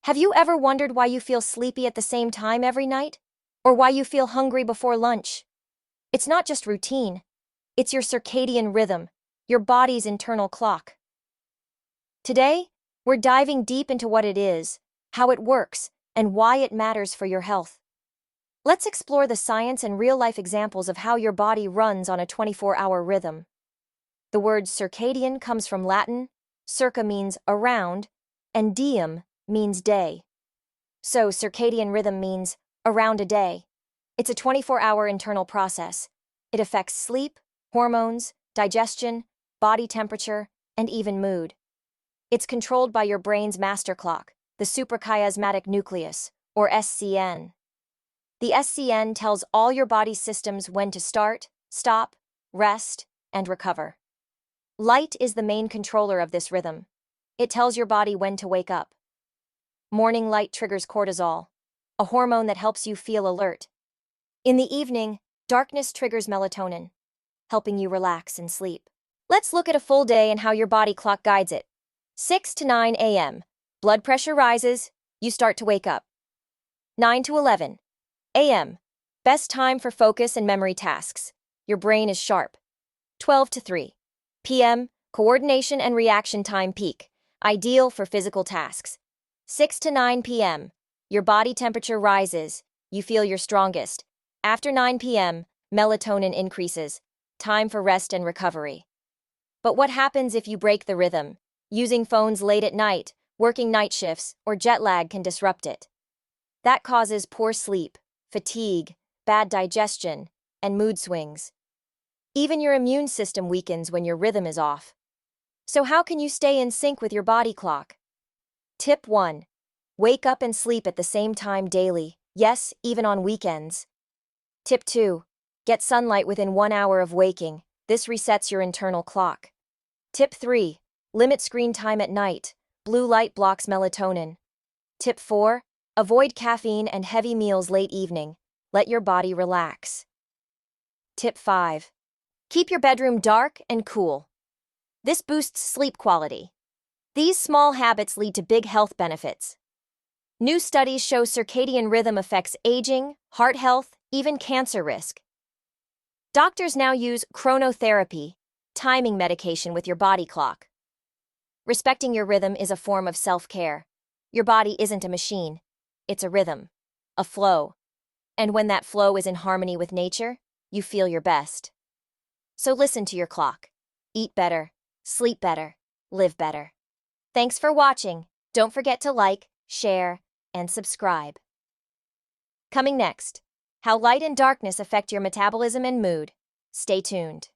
Have you ever wondered why you feel sleepy at the same time every night? Or why you feel hungry before lunch? It's not just routine. It's your circadian rhythm, your body's internal clock. Today, we're diving deep into what it is, how it works, and why it matters for your health. Let's explore the science and real-life examples of how your body runs on a 24-hour rhythm. The word circadian comes from Latin, circa means around, and diem means day. So circadian rhythm means around a day. It's a 24-hour internal process. It affects sleep, hormones, digestion, body temperature, and even mood. It's controlled by your brain's master clock, the suprachiasmatic nucleus, or SCN. The SCN tells all your body's systems when to start, stop, rest, and recover. Light is the main controller of this rhythm. It tells your body when to wake up. Morning light triggers cortisol, a hormone that helps you feel alert. In the evening, darkness triggers melatonin, helping you relax and sleep. Let's look at a full day and how your body clock guides it. 6 to 9 a.m. Blood pressure rises, you start to wake up. 9 to 11 a.m. Best time for focus and memory tasks. Your brain is sharp. 12 to 3 p.m. Coordination and reaction time peak, ideal for physical tasks. 6 to 9 p.m. Your body temperature rises, you feel your strongest. After 9 p.m., melatonin increases, time for rest and recovery. But what happens if you break the rhythm? Using phones late at night, working night shifts, or jet lag can disrupt it. That causes poor sleep, fatigue, bad digestion, and mood swings. Even your immune system weakens when your rhythm is off. So how can you stay in sync with your body clock? Tip 1. Wake up and sleep at the same time daily, yes, even on weekends. Tip 2. Get sunlight within 1 hour of waking. This resets your internal clock. Tip 3. Limit screen time at night. Blue light blocks melatonin. Tip 4. Avoid caffeine and heavy meals late evening. Let your body relax. Tip 5. Keep your bedroom dark and cool. This boosts sleep quality. These small habits lead to big health benefits. New studies show circadian rhythm affects aging, heart health, even cancer risk. Doctors now use chronotherapy, timing medication with your body clock. Respecting your rhythm is a form of self-care. Your body isn't a machine. It's a rhythm, a flow. And when that flow is in harmony with nature, you feel your best. So listen to your clock. Eat better, sleep better, live better. Thanks for watching. Don't forget to like, share, and subscribe. Coming next, how light and darkness affect your metabolism and mood. Stay tuned.